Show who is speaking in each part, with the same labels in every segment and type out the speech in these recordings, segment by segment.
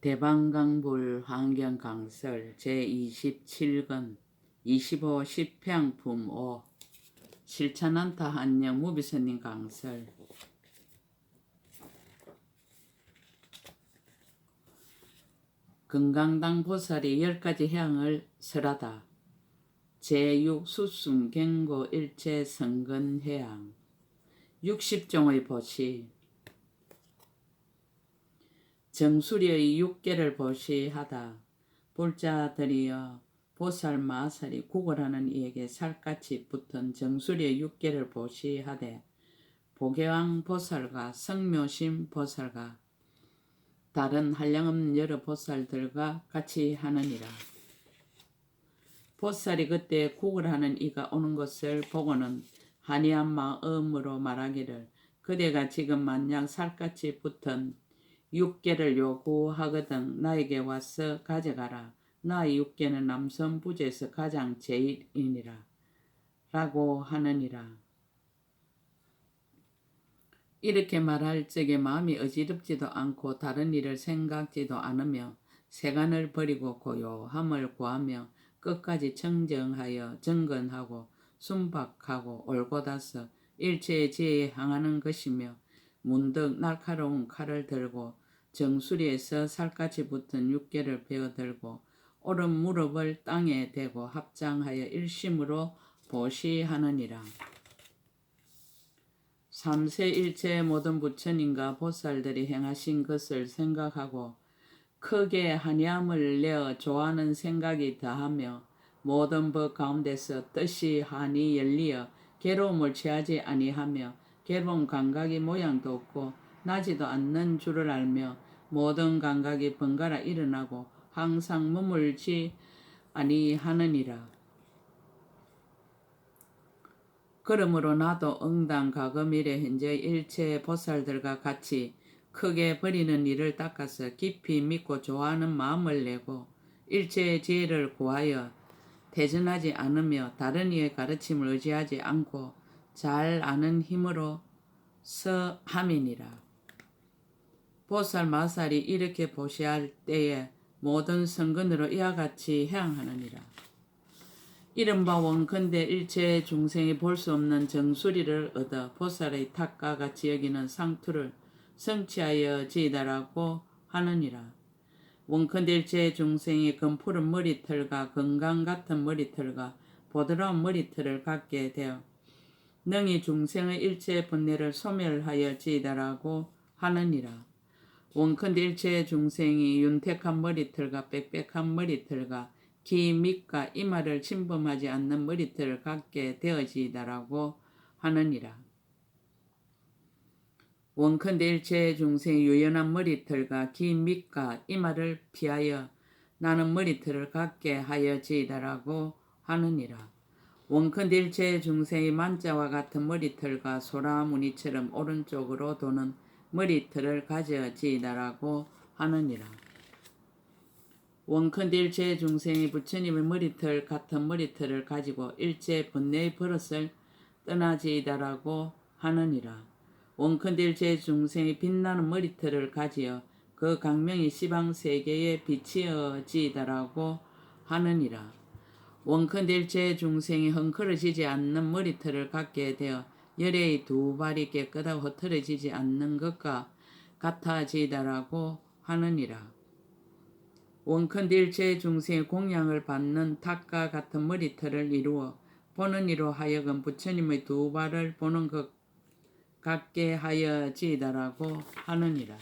Speaker 1: 대방강불 환경강설 제27권 25 10평 품5 실천한타 한영 무비선님 강설. 금강당 보살이 10가지 향을 설하다. 제6 수순 경고 일체 성근해양 60종의 보시. 정수리의 6개를 보시하다. 불자들이여 보살 마살이 구걸하는 이에게 살같이 붙은 정수리의 6개를 보시하되 보계왕 보살과 성묘심 보살과 다른 한량없는 여러 보살들과 같이 하느니라. 보살이 그때 구걸하는 이가 오는 것을 보고는 한이한 마음으로 말하기를 그대가 지금 만약 살같이 붙은 6개를 요구하거든 나에게 와서 가져가라. 나의 6개는 남선부지에서 가장 제일이니라. 라고 하느니라. 이렇게 말할 적에 마음이 어지럽지도 않고 다른 일을 생각지도 않으며 세간을 버리고 고요함을 구하며 끝까지 청정하여 정건하고 순박하고 올곧아서 일체의 지혜에 향하는 것이며 문득 날카로운 칼을 들고 정수리에서 살같이 붙은 6개를 베어들고 오른 무릎을 땅에 대고 합장하여 일심으로 보시하느니라. 삼세일체의 모든 부처님과 보살들이 행하신 것을 생각하고 크게 한이함을 내어 좋아하는 생각이 더하며 모든 법 가운데서 뜻이 한이 열리어 괴로움을 취하지 아니하며 괴로운 감각이 모양도 없고 나지도 않는 줄을 알며 모든 감각이 번갈아 일어나고 항상 머물지 아니하느니라. 그러므로 나도 응당 과거 미래 현재 일체의 보살들과 같이 크게 버리는 일을 닦아서 깊이 믿고 좋아하는 마음을 내고 일체의 지혜를 구하여 태전하지 않으며 다른 이의 가르침을 의지하지 않고 잘 아는 힘으로 서함이니라. 보살 마살이 이렇게 보시할 때에 모든 성근으로 이와 같이 향하느니라. 이른바 원컨대 일체의 중생이 볼 수 없는 정수리를 얻어 보살의 탁과 같이 여기는 상투를 성취하여 지이다라고 하느니라. 원컨대 일체의 중생이 금푸른 머리털과 건강 같은 머리털과 보드라운 머리털을 갖게 되어 능히 중생의 일체의 번뇌를 소멸하여 지이다라고 하느니라. 원컨대 일체의 중생이 윤택한 머리털과 빽빽한 머리털과 기 밑과 이마를 침범하지 않는 머리털을 갖게 되어지다라고 하느니라. 원컨대 일체의 중생이 유연한 머리털과 기 밑과 이마를 피하여 나는 머리털을 갖게 하여지다라고 하느니라. 원컨대 일체의 중생이 만자와 같은 머리털과 소라무늬처럼 오른쪽으로 도는 머리털을 가져지다라고 하느니라. 원컨대 일체의 중생이 부처님의 머리털 같은 머리털을 가지고 일체 번뇌의 버릇을 떠나지이다라고 하느니라. 원컨대 일체의 중생이 빛나는 머리털을 가지어 그 강명이 시방세계에 비치어지이다라고 하느니라. 원컨대 일체의 중생이 헝클어지지 않는 머리털을 갖게 되어 열애의 두 발이 깨끗하고 흐트러지지 않는 것과 같아지이다라고 하느니라. 원컨대 일체의 중생의 공양을 받는 탁과 같은 머리털을 이루어 보는 이로 하여금 부처님의 두 발을 보는 것 같게 하여지이다라고 하느니라.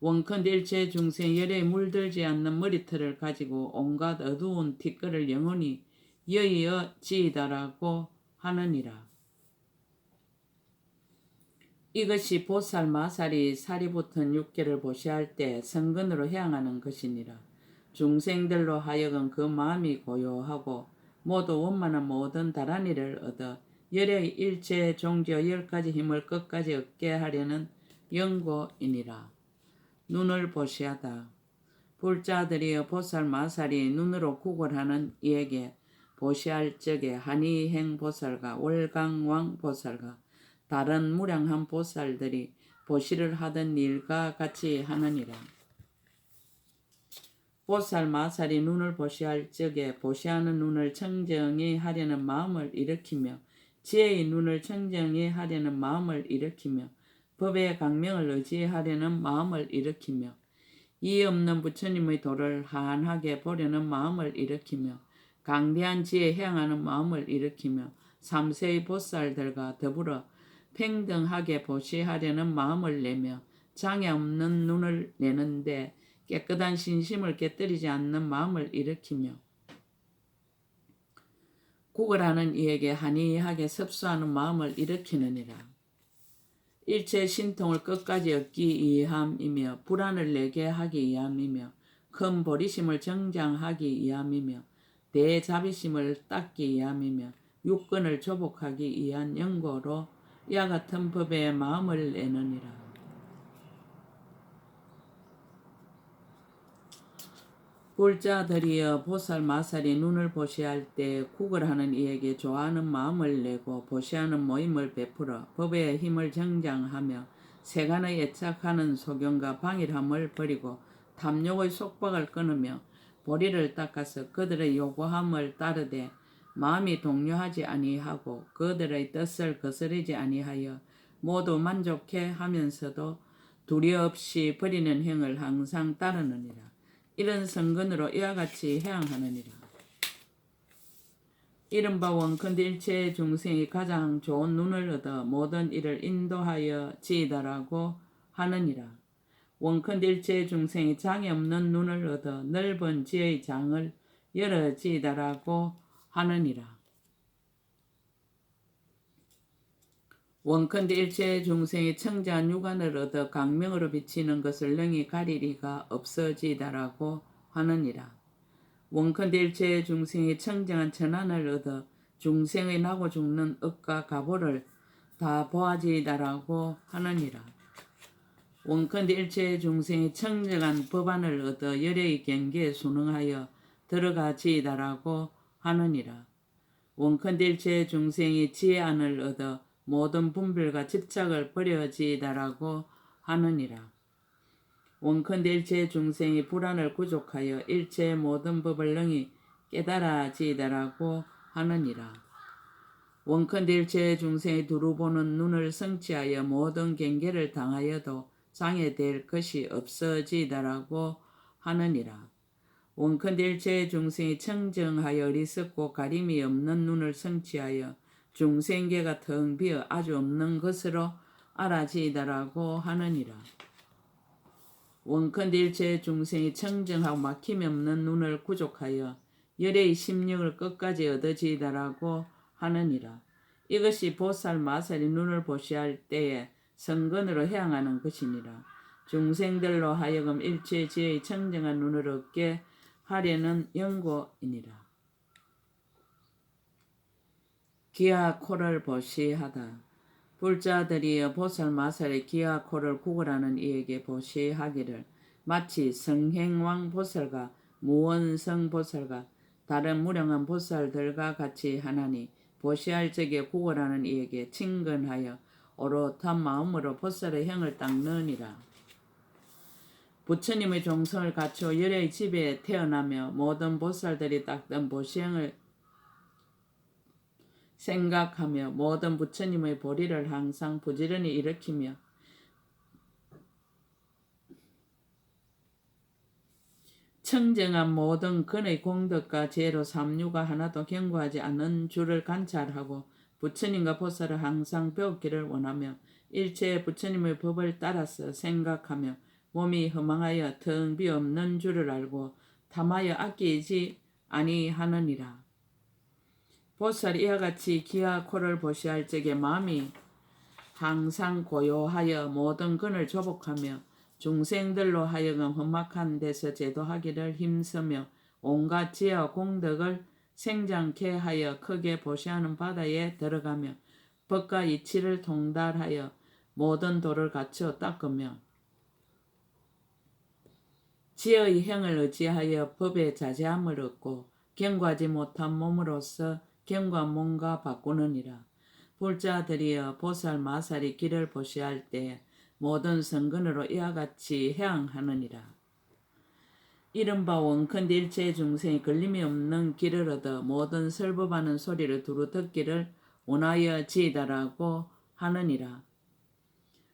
Speaker 1: 원컨대 일체의 중생의 열에 물들지 않는 머리털을 가지고 온갖 어두운 티끌을 영원히 여의어지이다라고 하느니라. 이것이 보살 마살이 살이 붙은 6개를 보시할 때 성근으로 향하는 것이니라. 중생들로 하여금 그 마음이 고요하고 모두 원만한 모든 다란이를 얻어 열의 일체 종지와 10가지 힘을 끝까지 얻게 하려는 연고이니라. 눈을 보시하다. 불자들이여 보살 마살이 눈으로 구걸하는 이에게 보시할 적에 한이행 보살과 월강왕 보살과 다른 무량한 보살들이 보시를 하던 일과 같이 하느니라. 보살 마살이 눈을 보시할 적에 보시하는 눈을 청정히 하려는 마음을 일으키며 지혜의 눈을 청정히 하려는 마음을 일으키며 법의 강명을 의지하려는 마음을 일으키며 이해 없는 부처님의 도를 한하게 보려는 마음을 일으키며 강대한 지혜에 향하는 마음을 일으키며 삼세의 보살들과 더불어 평등하게 보시하려는 마음을 내며 장애 없는 눈을 내는데 깨끗한 신심을 깨뜨리지 않는 마음을 일으키며 구걸하는 이에게 한이하게 섭수하는 마음을 일으키느니라. 일체 신통을 끝까지 얻기 위함이며 불안을 내게 하기 위함이며 큰 보리심을 정장하기 위함이며 대자비심을 닦기 위함이며 육근을 조복하기 위한 연고로 이와 같은 법에 마음을 내느니라. 불자들이여 보살 마살이 눈을 보시할 때 구걸하는 이에게 좋아하는 마음을 내고 보시하는 모임을 베풀어 법의 힘을 정장하며 세간의 애착하는 소견과 방일함을 버리고 탐욕의 속박을 끊으며 보리를 닦아서 그들의 요구함을 따르되 마음이 동요하지 아니하고 그들의 뜻을 거스르지 아니하여 모두 만족해 하면서도 두려없이 버리는 행을 항상 따르느니라. 이런 성근으로 이와 같이 해양하느니라. 이른바 원컨대 일체 중생이 가장 좋은 눈을 얻어 모든 일을 인도하여 지이다라고 하느니라. 원컨대 일체 중생이 장애 없는 눈을 얻어 넓은 지혜의 장을 열어 지이다라고 하느니라. 원컨대 일체 중생이 청자한 육안을 얻어 강명으로 비치는 것을 능히 가리리가 없어지다라고 하느니라. 원컨대 일체 중생이 청정한 천안을 얻어 중생의 나고 죽는 억과 가보를 다 보아지다라고 하느니라. 원컨대 일체 중생이 청정한 법안을 얻어 열의 경계에 순응하여 들어가지다라고 하느니라. 원컨대 일체 중생이 지혜안을 얻어 모든 분별과 집착을 버려지다라고 하느니라. 원컨대 일체 중생이 불안을 구족하여 일체 모든 법을 능히 깨달아지다라고 하느니라. 원컨대 일체 중생이 두루보는 눈을 성취하여 모든 경계를 당하여도 장애될 것이 없어지다라고 하느니라. 원컨대 일체 중생이 청정하여 어리석고 가림이 없는 눈을 성취하여 중생계가 텅 비어 아주 없는 것으로 알아지다라고 하느니라. 원컨대 일체 중생이 청정하고 막힘이 없는 눈을 구족하여 열의 심령을 끝까지 얻어지다라고 하느니라. 이것이 보살 마살이 눈을 보시할 때에 성근으로 향하는 것이니라. 중생들로 하여금 일체 지혜의 청정한 눈을 얻게 하려는 연고이니라. 기하 코를 보시하다. 불자들이여 보살 마살의 기하 코를 구걸하는 이에게 보시하기를 마치 성행왕 보살과 무원성 보살과 다른 무량한 보살들과 같이 하나니 보시할 적에 구걸하는 이에게 친근하여 오롯한 마음으로 보살의 형을 닦느니라. 부처님의 종성을 갖추어 열의 집에 태어나며 모든 보살들이 닦던 보시형을 생각하며 모든 부처님의 보리를 항상 부지런히 일으키며 청정한 모든 근의 공덕과 지혜로 삼류가 하나도 경고하지 않는 줄을 관찰하고 부처님과 보살을 항상 배우기를 원하며 일체 부처님의 법을 따라서 생각하며 몸이 허망하여 텅 비없는 줄을 알고 탐하여 아끼지 아니하느니라. 보살이 이와 같이 기하 코를 보시할 적에 마음이 항상 고요하여 모든 근을 조복하며 중생들로 하여금 험악한 데서 제도하기를 힘쓰며 온갖 지혜와 공덕을 생장케 하여 크게 보시하는 바다에 들어가며 법과 이치를 통달하여 모든 도를 갖추어 닦으며 지혜의 행을 의지하여 법의 자제함을 얻고 경과하지 못한 몸으로서 경과한 몸과 바꾸느니라. 불자들이여 보살 마살이 길을 보시할 때 모든 성근으로 이와 같이 해양하느니라. 이른바 원컨대 일체의 중생이 걸림이 없는 길을 얻어 모든 설법하는 소리를 두루 듣기를 원하여 지이다라고 하느니라.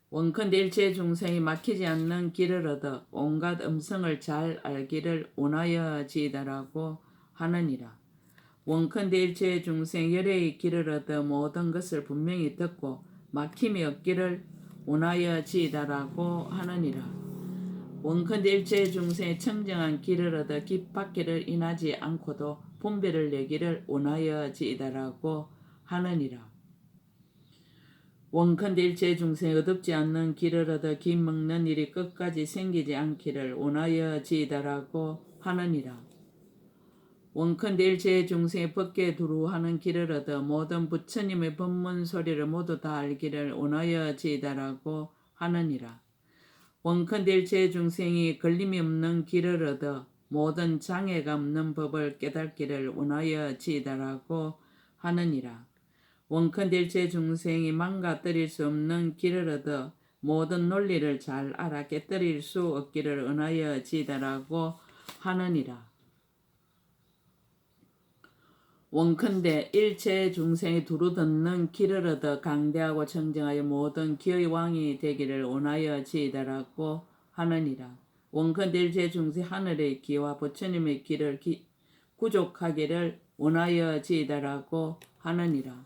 Speaker 1: 원컨대 일체의 중생이 막히지 않는 길을 얻어 온갖 음성을 잘 알기를 원하여 지이다라고 하느니라. 원컨대 일체의 중생 열애의 길을 얻어 모든 것을 분명히 듣고 막힘이 없기를 원하여 지이다라고 하느니라. 원컨대 일체의 중생의 청정한 길을 얻어 깃받기를 인하지 않고도 분별을 내기를 원하여 지이다라고 하느니라. 원컨대 일체의 중생이 얻지 않는 길을 얻어 기 먹는 일이 끝까지 생기지 않기를 원하여 지이다라고 하느니라. 원컨대 일체의 중생이 법계에 두루하는 길을 얻어 모든 부처님의 법문 소리를 모두 다 알기를 원하여 지이다라고 하느니라. 원컨대 일체의 중생이 걸림이 없는 길을 얻어 모든 장애가 없는 법을 깨닫기를 원하여 지이다라고 하느니라. 원컨대 일체의 중생이 망가뜨릴 수 없는 길을 얻어 모든 논리를 잘 알아 깨뜨릴 수 없기를 원하여 지이다라고 하느니라. 원컨대 일체의 중생이 두루 듣는 길을 얻어 강대하고 청정하여 모든 기의 왕이 되기를 원하여 지이다라고 하느니라. 원컨대 일체의 중생 하늘의 기와 부처님의 길을 구족하기를 원하여 지이다라고 하느니라.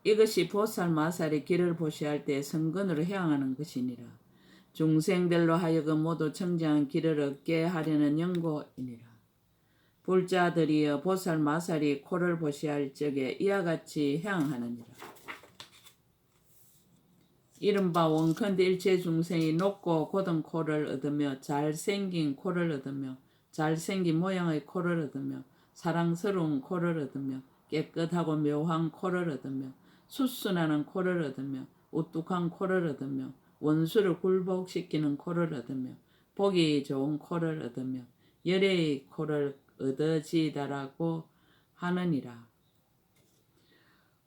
Speaker 1: 이것이 보살 마살의 길을 보시할 때 성근으로 향하는 것이니라. 중생들로 하여금 모두 청정한 길을 얻게 하려는 연고이니라. 불자들이여 보살 마살이 코를 보시할 적에 이와 같이 향하느니라. 이른바 원컨대 일체 중생이 높고 곧은 코를 얻으며 잘생긴 코를 얻으며 잘생긴 모양의 코를 얻으며 사랑스러운 코를 얻으며 깨끗하고 묘한 코를 얻으며 수순하는 코를 얻으며 우뚝한 코를 얻으며 원수를 굴복시키는 코를 얻으며 보기 좋은 코를 얻으며 열애의 코를 얻어지이다라고 하느니라.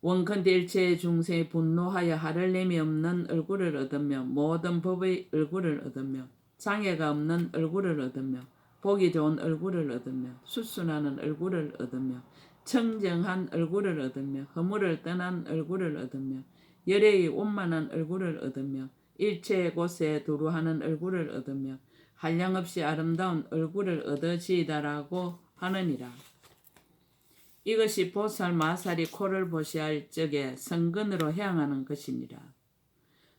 Speaker 1: 원컨대 일체의 중생이 분노하여 하를 내미 없는 얼굴을 얻으며 모든 법의 얼굴을 얻으며 장애가 없는 얼굴을 얻으며 보기 좋은 얼굴을 얻으며 수순하는 얼굴을 얻으며 청정한 얼굴을 얻으며 허물을 떠난 얼굴을 얻으며 열애의 원만한 얼굴을 얻으며 일체의 곳에 두루하는 얼굴을 얻으며 한량없이 아름다운 얼굴을 얻어지이다라고 하느니라. 이것이 보살 마살이 코를 보시할 적에 성근으로 향하는 것이니라.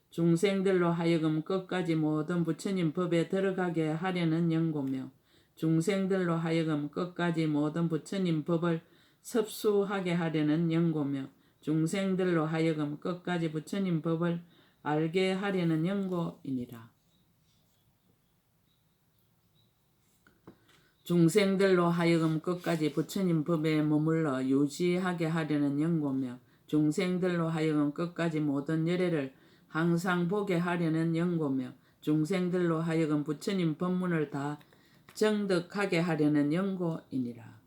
Speaker 1: 중생들로 하여금 끝까지 모든 부처님 법에 들어가게 하려는 연고며 중생들로 하여금 끝까지 모든 부처님 법을 섭수하게 하려는 연고며 중생들로 하여금 끝까지 부처님 법을 알게 하려는 연고이니라. 중생들로 하여금 끝까지 부처님 법에 머물러 유지하게 하려는 연고며 중생들로 하여금 끝까지 모든 열애를 항상 보게 하려는 연고며 중생들로 하여금 부처님 법문을 다 정득하게 하려는 연고이니라.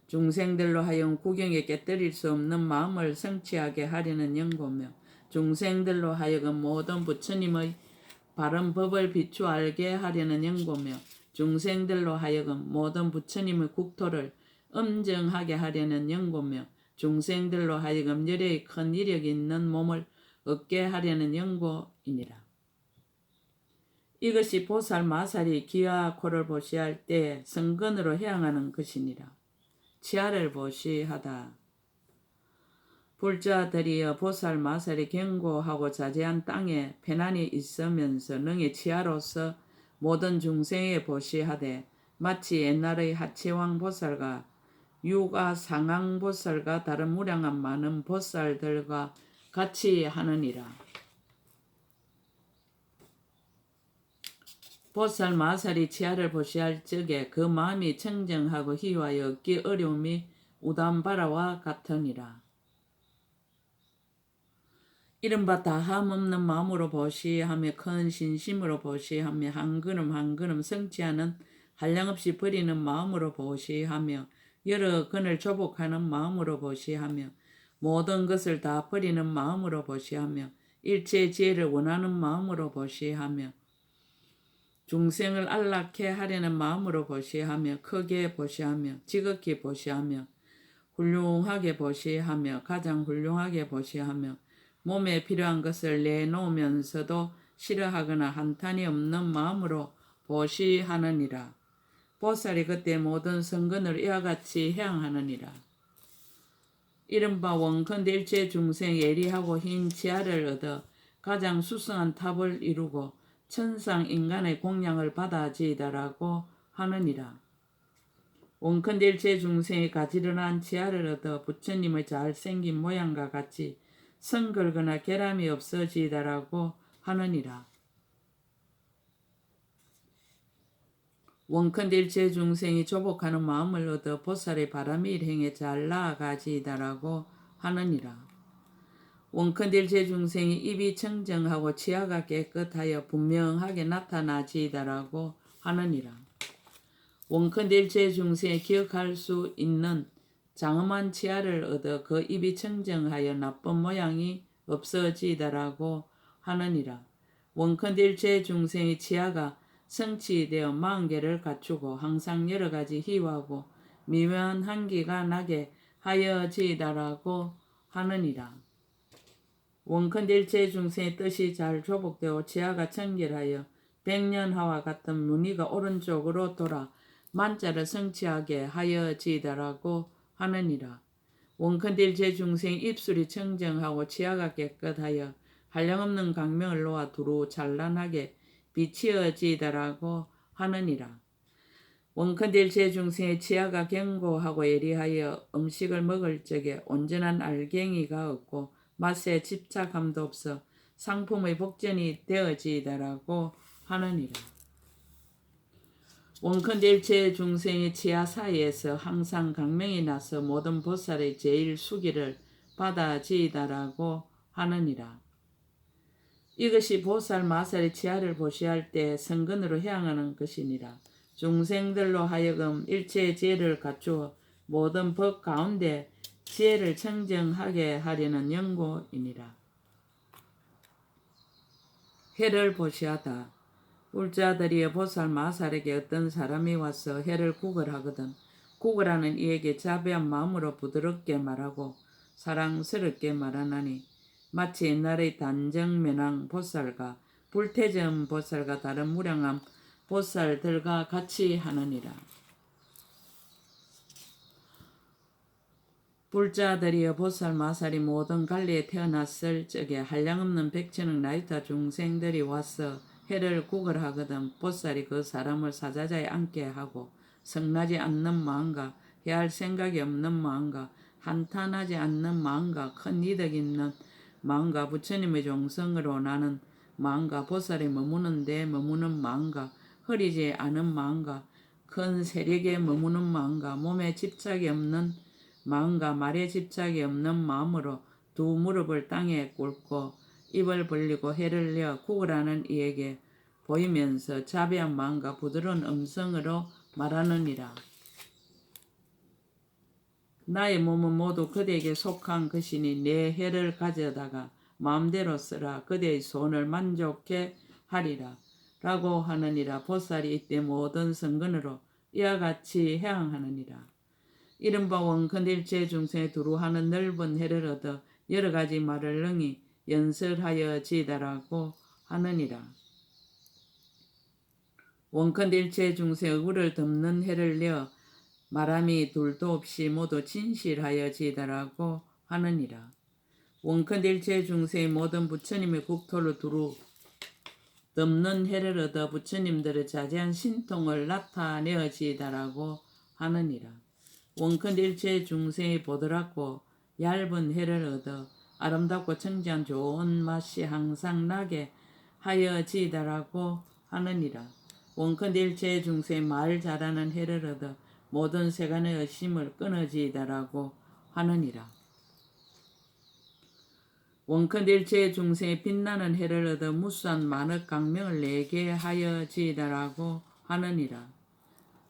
Speaker 1: 중생들로 하여금 구경에 깨뜨릴 수 없는 마음을 성취하게 하려는 연고며 중생들로 하여금 모든 부처님의 바른 법을 비추 알게 하려는 연고며 중생들로 하여금 모든 부처님의 국토를 엄정하게 하려는 연고며 중생들로 하여금 열애의 큰 이력이 있는 몸을 얻게 하려는 연고이니라. 이것이 보살 마살이 기와 코를 보시할 때 성근으로 향하는 것이니라. 치아를 보시하다. 불자들이여 보살 마살이 견고하고 자제한 땅에 편안히 있으면서 능히 치아로서 모든 중생에 보시하되 마치 옛날의 하치왕 보살과 유가 상왕 보살과 다른 무량한 많은 보살들과 같이 하느니라. 보살 마살이 치아를 보시할 적에 그 마음이 청정하고 희화하여 얻기 어려움이 우담바라와 같으니라. 이른바 다함 없는 마음으로 보시하며 큰 신심으로 보시하며 한 걸음 한 걸음 성취하는 한량없이 버리는 마음으로 보시하며 여러 근을 조복하는 마음으로 보시하며 모든 것을 다 버리는 마음으로 보시하며 일체의 지혜를 원하는 마음으로 보시하며 중생을 안락해 하려는 마음으로 보시하며 크게 보시하며 지극히 보시하며 훌륭하게 보시하며 가장 훌륭하게 보시하며 몸에 필요한 것을 내놓으면서도 싫어하거나 한탄이 없는 마음으로 보시하느니라. 보살이 그때 모든 성근을 이와 같이 향하느니라. 이른바 원컨대 일체 중생 예리하고 흰 지하를 얻어 가장 수성한 탑을 이루고 천상 인간의 공양을 받아지이다라고 하느니라. 원컨대 일체 중생이 가지런한 지하를 얻어 부처님의 잘생긴 모양과 같이 성글거나 결함이 없어지이다라고 하느니라. 원컨대 일체 중생이 조복하는 마음을 얻어 보살의 바람이 일행에 잘 나아가지이다라고 하느니라. 원컨대 일체 중생이 입이 청정하고 치아가 깨끗하여 분명하게 나타나지이다라고 하느니라. 원컨대 일체 중생이 기억할 수 있는 장엄한 치아를 얻어 그 입이 청정하여 나쁜 모양이 없어지이다라고 하느니라. 원컨대 일체 중생의 치아가 성취되어 40개를 갖추고 항상 여러 가지 희화하고 미묘한 향기가 나게 하여지이다라고 하느니라. 원컨대 일체 중생의 뜻이 잘 조복되어 치아가 청결하여 백년하와 같은 무늬가 오른쪽으로 돌아 만자를 성취하게 하여지이다라고 하느니라. 원컨대 일체 중생의 입술이 청정하고 치아가 깨끗하여 한량없는 강명을 놓아 두루 찬란하게 비치어지이다라고 하느니라. 원컨대 일체 중생의 치아가 견고하고 예리하여 음식을 먹을 적에 온전한 알갱이가 없고 맛에 집착함도 없어 상품의 복전이 되어지이다라고 하느니라. 원컨대 일체 중생의 치아 사이에서 항상 강명이 나서 모든 보살의 제일 수기를 받아지이다라고 하느니라. 이것이 보살 마살의 치아를 보시할 때 성근으로 향하는 것이니라. 중생들로 하여금 일체의 지혜를 갖추어 모든 법 가운데 지혜를 청정하게 하려는 연고이니라. 해를 보시하다. 울자들이 보살 마살에게 어떤 사람이 와서 해를 구걸하거든 구걸하는 이에게 자비한 마음으로 부드럽게 말하고 사랑스럽게 말하나니 마치 옛날의 단정면왕 보살과 불태전 보살과 다른 무량한 보살들과 같이 하느니라. 불자들이여 보살 마살이 모든 관리에 태어났을 적에 한량없는 백천억 나이타 중생들이 와서 해를 구걸하거든 보살이 그 사람을 사자자에 앉게 하고 성나지 않는 마음과 해할 생각이 없는 마음과 한탄하지 않는 마음과 큰 이득 있는 마음과 부처님의 종성으로 나는 마음과 보살이 머무는 데 머무는 마음과 흐리지 않은 마음과 큰 세력에 머무는 마음과 몸에 집착이 없는 마음과 말에 집착이 없는 마음으로 두 무릎을 땅에 꿇고 입을 벌리고 해를 내어 구걸하는 이에게 보이면서 자비한 마음과 부드러운 음성으로 말하느니라. 나의 몸은 모두 그대에게 속한 것이니 내 해를 가져다가 마음대로 쓰라. 그대의 손을 만족해 하리라. 라고 하느니라. 보살이 이때 모든 성근으로 이와 같이 해양하느니라. 이른바 원컨대 일체 중생에 두루하는 넓은 해를 얻어 여러 가지 말을 능히 연설하여지이다라고 하느니라. 원컨대 일체 중생의 의를 덮는 해를 내어 말함이 둘도 없이 모두 진실하여지이다라고 하느니라. 원컨대 일체 중생의 모든 부처님의 국토를 두루 덮는 해를 얻어 부처님들의 자세한 신통을 나타내어지이다라고 하느니라. 원컨대 일체 중생이 보드랍고 얇은 해를 얻어 아름답고 청지한 좋은 맛이 항상 나게 하여지이다라고 하느니라. 원컨대 일체 중생이 말 잘하는 해를 얻어 모든 세간의 의심을 끊어지이다라고 하느니라. 원컨대 일체 중생이 빛나는 해를 얻어 무수한 만억 강명을 내게 하여지이다라고 하느니라.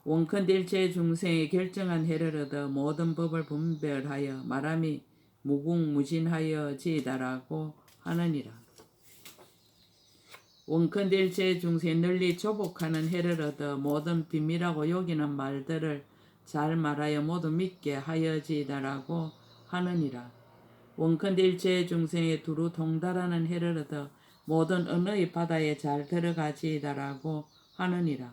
Speaker 1: 원컨대 일체 중생이 결정한 해를 얻어 모든 법을 분별하여 말함이 무궁무진하여지이다라고 하느니라. 원컨대 일체 중생이 널리 조복하는 해를 얻어 모든 비밀하고 여기는 말들을 잘 말하여 모두 믿게 하여지이다라고 하느니라. 원컨대 일체 중생이 두루 통달하는 해를 얻어 모든 언어의 바다에 잘 들어가지이다라고 하느니라.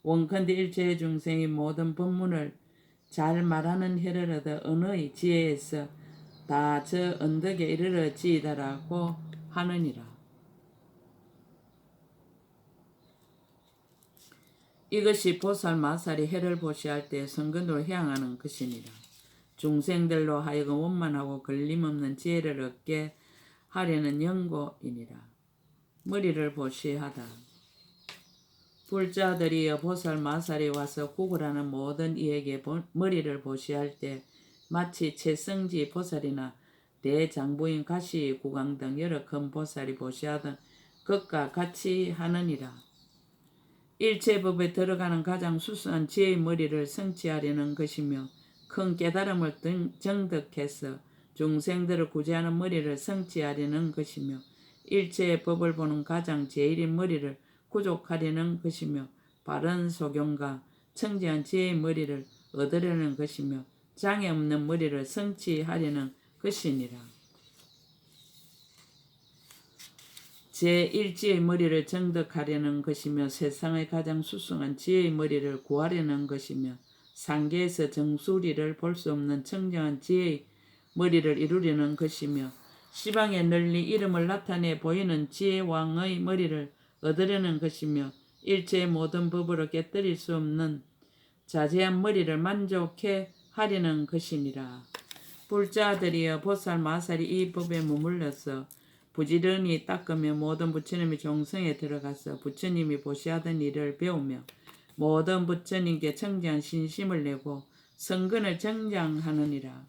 Speaker 1: 원컨대 일체 중생이 모든 법문을 잘 말하는 해를 얻어 언어의 지혜에서 다 저 언덕에 이르러지이다라고 하느니라. 이것이 보살 마살이 해를 보시할 때 성근으로 향하는 것이니라. 중생들로 하여금 원만하고 걸림없는 지혜를 얻게 하려는 연고이니라. 머리를 보시하다. 불자들이여 보살 마살이 와서 구걸하는 모든 이에게 머리를 보시할 때 마치 채성지 보살이나 대장부인 가시 구강 등 여러 큰 보살이 보시하던 것과 같이 하느니라. 일체법에 들어가는 가장 수수한 지혜의 머리를 성취하려는 것이며 큰 깨달음을 정득해서 중생들을 구제하는 머리를 성취하려는 것이며 일체의 법을 보는 가장 제일인 머리를 구족하려는 것이며 바른 소경과 청지한 지혜의 머리를 얻으려는 것이며 장애 없는 머리를 성취하려는 것이니라. 제1지의 머리를 정득하려는 것이며 세상의 가장 수승한 지혜의 머리를 구하려는 것이며 상계에서 정수리를 볼 수 없는 청정한 지혜의 머리를 이루려는 것이며 시방에 널리 이름을 나타내 보이는 지혜왕의 머리를 얻으려는 것이며 일체의 모든 법으로 깨뜨릴 수 없는 자세한 머리를 만족해 하려는 것이니라. 불자들이여 보살 마살이 이 법에 머물러서 부지런히 닦으며 모든 부처님의 종성에 들어가서 부처님이 보시하던 일을 배우며 모든 부처님께 청지한 신심을 내고 성근을 정장하느니라.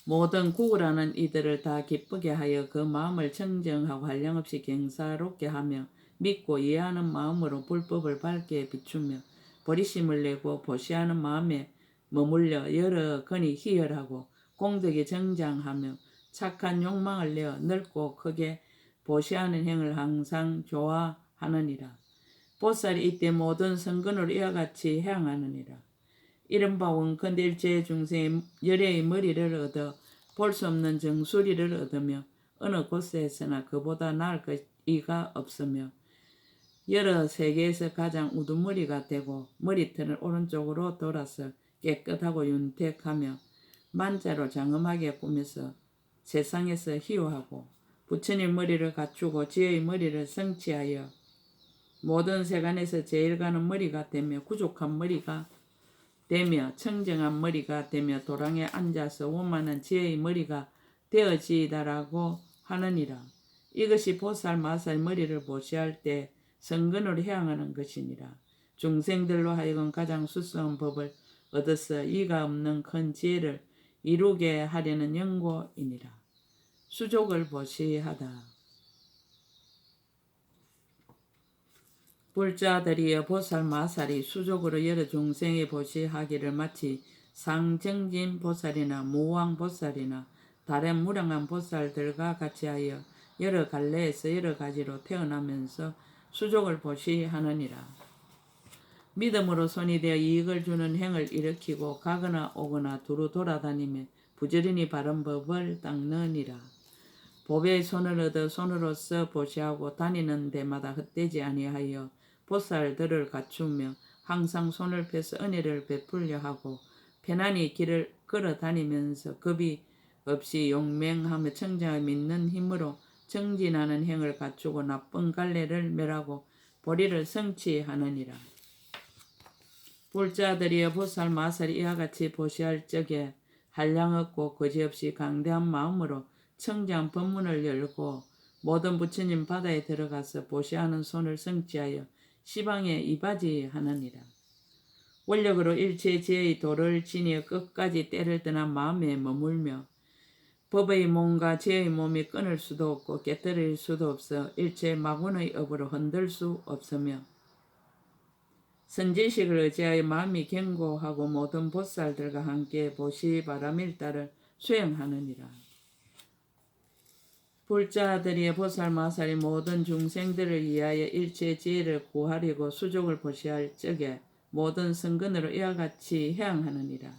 Speaker 1: 모든 구걸하는 이들을 다 기쁘게 하여 그 마음을 청정하고 한량없이 경사롭게 하며 믿고 이해하는 마음으로 불법을 밝게 비추며 버리심을 내고 보시하는 마음에 머물려 여러 건이 희열하고 공덕이 정장하며 착한 욕망을 내어 넓고 크게 보시하는 행을 항상 좋아하느니라. 보살이 이때 모든 성근으로 이와 같이 향하느니라. 이른바 원컨대 일체 중생의 열애의 머리를 얻어 볼 수 없는 정수리를 얻으며 어느 곳에서나 그보다 나을 이가 없으며 여러 세계에서 가장 우두머리가 되고 머리털을 오른쪽으로 돌아서 깨끗하고 윤택하며 만자로 장엄하게 꾸며서 세상에서 희화하고 부처님 머리를 갖추고 지혜의 머리를 성취하여 모든 세간에서 제일 가는 머리가 되며 구족한 머리가 되며 청정한 머리가 되며 도랑에 앉아서 원만한 지혜의 머리가 되어지이다라고 하느니라. 이것이 보살 마살 머리를 보시할 때 성근으로 향하는 것이니라. 중생들로 하여금 가장 수수한 법을 얻어서 이가 없는 큰 지혜를 이루게 하려는 연고이니라. 수족을 보시하다. 불자들이여 보살 마살이 수족으로 여러 중생의 보시하기를 마치 상정진 보살이나 무왕 보살이나 다른 무량한 보살들과 같이 하여 여러 갈래에서 여러 가지로 태어나면서 수족을 보시하느니라. 믿음으로 손이 되어 이익을 주는 행을 일으키고 가거나 오거나 두루 돌아다니며 부지런히 바른 법을 닦느니라. 보배의 손을 얻어 손으로서 보시하고 다니는 데마다 헛되지 아니하여 보살들을 갖추며 항상 손을 펴서 은혜를 베풀려 하고 편안히 길을 걸어 다니면서 겁이 없이 용맹하며 청정을 믿는 힘으로 정진하는 행을 갖추고 나쁜 갈래를 멸하고 보리를 성취하느니라. 불자들이여 보살 마살이 이와 같이 보시할 적에 한량 없고 거지없이 강대한 마음으로 청정 법문을 열고 모든 부처님 바다에 들어가서 보시하는 손을 성취하여 시방에 이바지하느니라. 원력으로 일체 지혜의 도를 지니어 끝까지 때를 떠난 마음에 머물며 법의 몸과 지혜의 몸이 끊을 수도 없고 깨뜨릴 수도 없어 일체 마군의 업으로 흔들 수 없으며 선지식을 의지하여 마음이 견고하고 모든 보살들과 함께 보시 바람일다를 수행하느니라. 불자들이 보살 마살이 모든 중생들을 위하여 일체 지혜를 구하려고 수족을 보시할 적에 모든 성근으로 이와 같이 해양하느니라.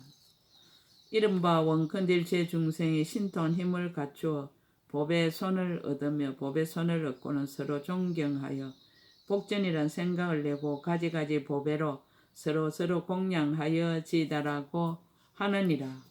Speaker 1: 이른바 원컨일체 중생이 신통한 힘을 갖추어 법의 손을 얻으며 법의 손을 얻고는 서로 존경하여 복전이란 생각을 내고 가지가지 법외로 서로 공양하여 지다라고 하느니라.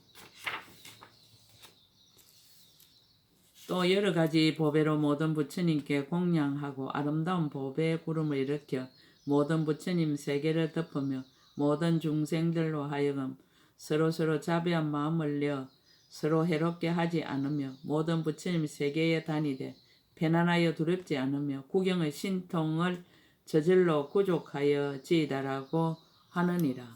Speaker 1: 또 여러가지 법외로 모든 부처님께 공양하고 아름다운 법의 구름을 일으켜 모든 부처님 세계를 덮으며 모든 중생들로 하여금 서로 자비한 마음을 내어 서로 해롭게 하지 않으며 모든 부처님 세계에 다니되 편안하여 두렵지 않으며 구경의 신통을 저절로 구족하여 지이다라고 하느니라.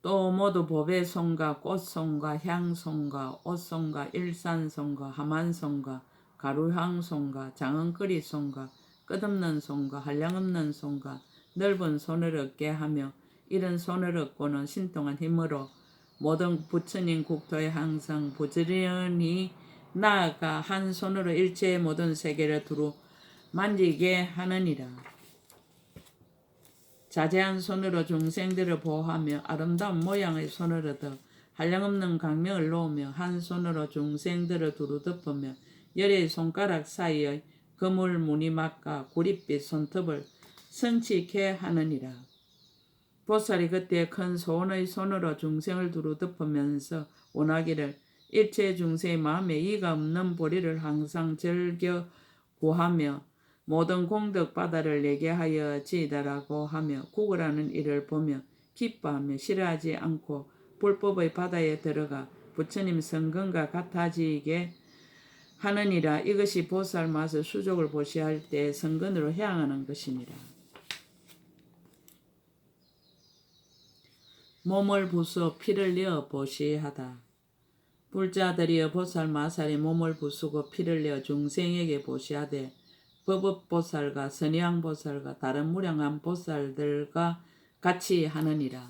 Speaker 1: 또 모두 법의 손과 꽃손과 향손과 옷손과 일산손과 하만손과 가루향손과 장은거리손과 끝없는 손과 한량없는 손과 넓은 손을 얻게 하며 이런 손을 얻고는 신통한 힘으로 모든 부처님 국토에 항상 부지런히 나아가 한 손으로 일체의 모든 세계를 두루 만지게 하느니라. 자제한 손으로 중생들을 보호하며 아름다운 모양의 손을 얻어 한량없는 강명을 놓으며 한 손으로 중생들을 두루 덮으며 열의 손가락 사이의 그물 무늬막과 구릿빛 손톱을 성취케 하느니라. 보살이 그때 큰 소원의 손으로 중생을 두루 덮으면서 원하기를 일체 중생의 마음에 이가 없는 보리를 항상 즐겨 구하며 모든 공덕 바다를 내게 하여 지이다라고 하며 구걸하는 이를 보며 기뻐하며 싫어하지 않고 불법의 바다에 들어가 부처님 성근과 같아지게 하느니라. 이것이 보살 마술 수족을 보시할 때 성근으로 향하는 것이니라. 몸을 부수 피를 내어 보시하다. 불자들이여 보살 마살이 몸을 부수고 피를 내어 중생에게 보시하되 법업보살과 선양보살과 다른 무량한 보살들과 같이 하느니라.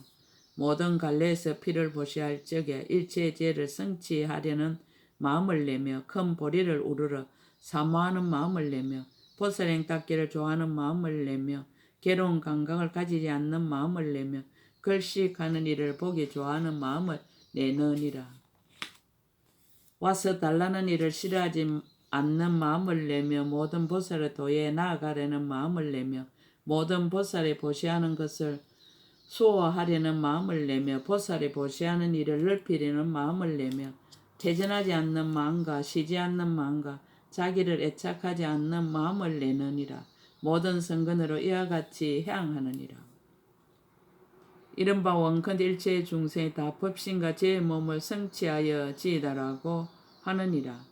Speaker 1: 모든 갈래에서 피를 보시할 적에 일체의 죄를 성취하려는 마음을 내며 큰 보리를 우러러 사모하는 마음을 내며 보살행 닦기를 좋아하는 마음을 내며 괴로운 감각을 가지지 않는 마음을 내며 걸식하는 일을 보기 좋아하는 마음을 내느니라. 와서 달라는 일을 싫어하지 않는 마음을 내며 모든 보살의 도에 나아가려는 마음을 내며 모든 보살이 보시하는 것을 수호하려는 마음을 내며 보살이 보시하는 일을 넓히려는 마음을 내며 퇴전하지 않는 마음과 쉬지 않는 마음과 자기를 애착하지 않는 마음을 내느니라. 모든 성근으로 이와 같이 향하느니라. 이른바 원컨 일체의 중생이 다 법신과 제 몸을 성취하여 지이다라고 하느니라.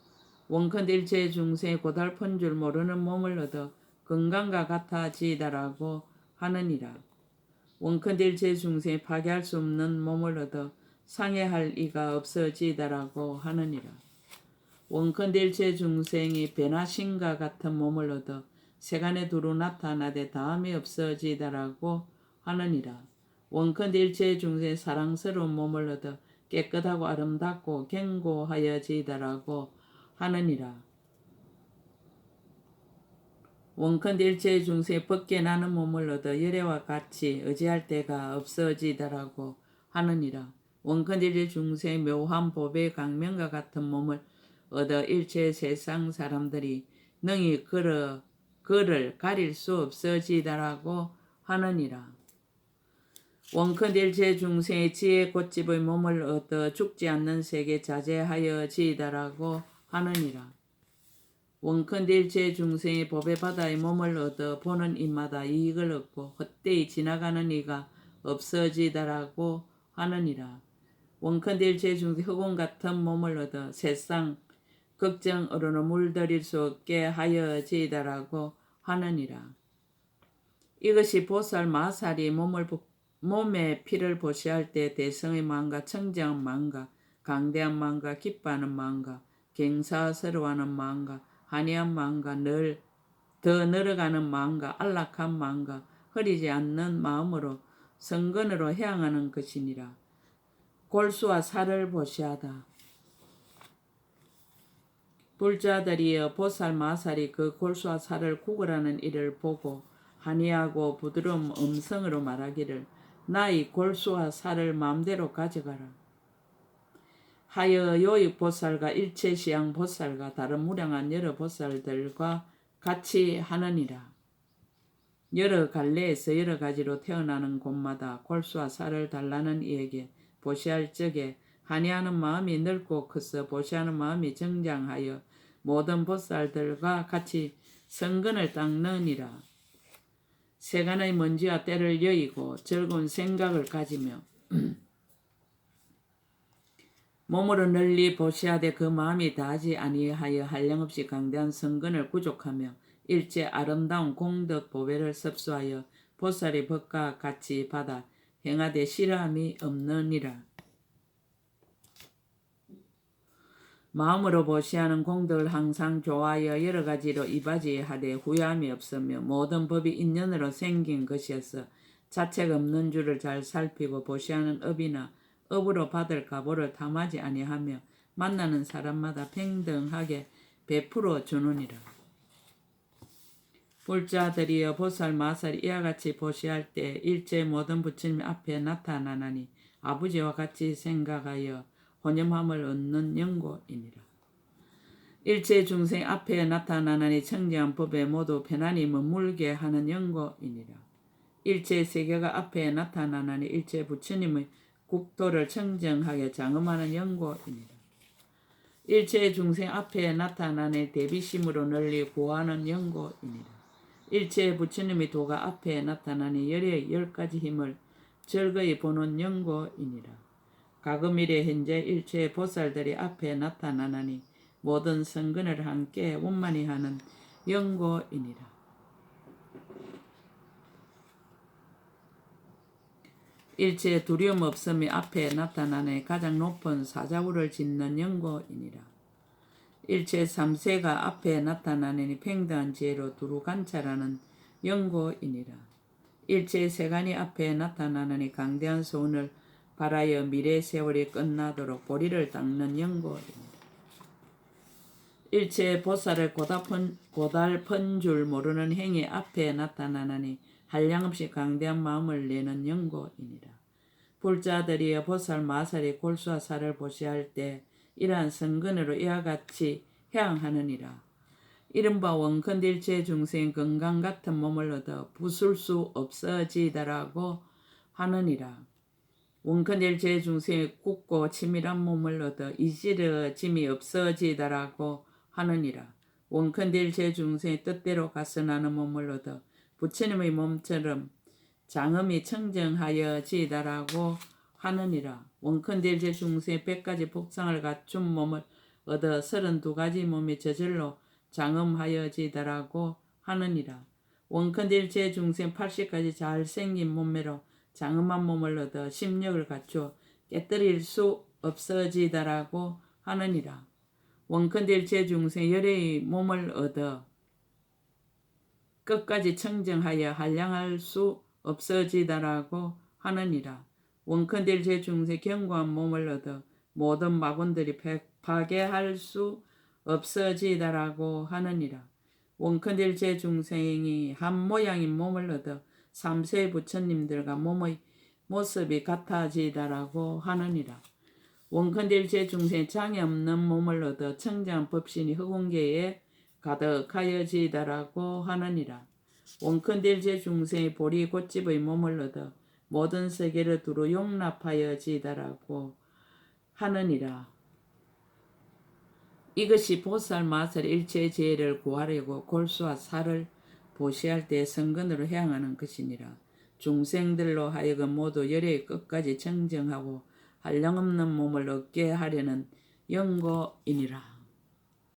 Speaker 1: 원컨 일체의 중생이 고달픈 줄 모르는 몸을 얻어 건강과 같아 지이다라고 하느니라. 원컨 일체의 중생이 파괴할 수 없는 몸을 얻어 상해할 이가 없어지다라고 하느니라. 원컨 일체의 중생이 배나신과 같은 몸을 얻어 세간에 두루 나타나되 다음이 없어지다라고 하느니라. 원컨 일체의 중생이 사랑스러운 몸을 얻어 깨끗하고 아름답고 견고하여지다라고 하느니라. 원컨 일체의 중생이 벗게 나는 몸을 얻어 열애와 같이 의지할 때가 없어지다라고 하느니라. 원컨 일체 중생의 묘한 법의 강명과 같은 몸을 얻어 일체 세상 사람들이 능히 그를 가릴 수 없어지다라고 하느니라. 원컨 일체 중생의 지혜 곧집의 몸을 얻어 죽지 않는 세계 자제하여 지이다라고 하느니라. 원컨 일체 중생의 법의 바다의 몸을 얻어 보는 이마다 이익을 얻고 헛되이 지나가는 이가 없어지다라고 하느니라. 원컨 일체 중생 흑원 같은 몸을 얻어 세상 걱정으로는 물들일 수 없게 하여 지이다라고 하느니라. 이것이 보살 마살이 몸의 피를 보시할 때 대성의 마음과 청정한 마음과 강대한 마음과 기뻐하는 마음과 경사스러워하는 마음과 한이한 마음과 더 늘어가는 마음과 안락한 마음과 흐리지 않는 마음으로 성근으로 향하는 것이니라. 골수와 살을 보시하다. 불자들이여 보살 마살이 그 골수와 살을 구걸하는 이를 보고 한이하고 부드러운 음성으로 말하기를 나의 골수와 살을 마음대로 가져가라 하여 요익 보살과 일체시양 보살과 다른 무량한 여러 보살들과 같이 하느니라. 여러 갈래에서 여러 가지로 태어나는 곳마다 골수와 살을 달라는 이에게 보시할 적에 한이하는 마음이 넓고 커서 보시하는 마음이 정장하여 모든 보살들과 같이 성근을 닦느니라. 세간의 먼지와 때를 여의고 즐거운 생각을 가지며 몸으로 널리 보시하되 그 마음이 다하지 아니하여 한량없이 강대한 성근을 구족하며 일체 아름다운 공덕 보배를 섭수하여 보살의 법과 같이 받아 행하되 싫어함이 없느니라. 마음으로 보시하는 공덕을 항상 좋아하여 여러 가지로 이바지하되 후회함이 없으며 모든 법이 인연으로 생긴 것이어서 자책 없는 줄을 잘 살피고 보시하는 업이나 업으로 받을 가보를 탐하지 아니하며 만나는 사람마다 평등하게 베풀어 주느니라. 불자들이여 보살 마살이 이와 같이 보시할 때 일체 모든 부처님 앞에 나타나나니 아버지와 같이 생각하여 혼념함을 얻는 연고이니라. 일체 중생 앞에 나타나나니 청정한 법에 모두 편안히 머물게 하는 연고이니라. 일체 세계가 앞에 나타나나니 일체 부처님의 국토를 청정하게 장엄하는 연고이니라. 일체 중생 앞에 나타나니 대비심으로 널리 구하는 연고이니라. 일체 부처님의 도가 앞에 나타나니 열의 10가지 힘을 즐거이 보는 연고이니라. 가금일에 현재 일체 보살들이 앞에 나타나나니 모든 성근을 함께 원만히 하는 연고이니라. 일체 두려움 없음이 앞에 나타나니 가장 높은 사자우를 짓는 연고이니라. 일체 삼세가 앞에 나타나니 평등한 지혜로 두루 관찰하는 연고이니라. 일체 세간이 앞에 나타나니 강대한 소원을 바라여 미래 세월이 끝나도록 보리를 닦는 연고이니라. 일체 보살을 고달픈 줄 모르는 행위 앞에 나타나니 한량없이 강대한 마음을 내는 연고이니라. 불자들이여 보살 마살이 골수와 살을 보시할 때 이러한 성근으로 이와 같이 해양하느니라. 이른바 원컨딜체 중생 건강 같은 몸을 얻어 부술 수 없어지다라고 하느니라. 원컨딜체 중생의 굳고 치밀한 몸을 얻어 이지러짐이 없어지다라고 하느니라. 원컨딜체 중생의 뜻대로 가서나는 몸을 얻어 부처님의 몸처럼 장엄히 청정하여지다라고 하느니라. 원컨딜체 중생의 100가지 복상을 갖춘 몸을 얻어 32가지 몸이 저절로 장엄하여지다라고 하느니라. 원컨딜체 중생 80가지 잘생긴 몸매로 장엄한 몸을 얻어 심력을 갖추어 깨뜨릴 수 없어지다라고 하느니라. 원컨딜체 중생 열의 몸을 얻어 끝까지 청정하여 한량할 수 없어지다라고 하느니라. 원컨딜체 중생 견고한 몸을 얻어 모든 마군들이 파괴할 수 없어지다라고 하느니라. 원컨딜체 중생이 한 모양인 몸을 얻어 삼세 부처님들과 몸의 모습이 같아지다라고 하느니라. 원컨딜체 중생 장애 없는 몸을 얻어 청정한 법신이 흑운계에 가득하여지다라고 하느니라. 원컨딜체 중생의 보리 꽃집의 몸을 얻어 모든 세계를 두루 용납하여지다라고 하느니라. 이것이 보살 마살 일체 지혜를 구하려고 골수와 살을 보시할 때 성근으로 향하는 것이니라. 중생들로 하여금 모두 열의 끝까지 청정하고 한량없는 몸을 얻게 하려는 연고이니라.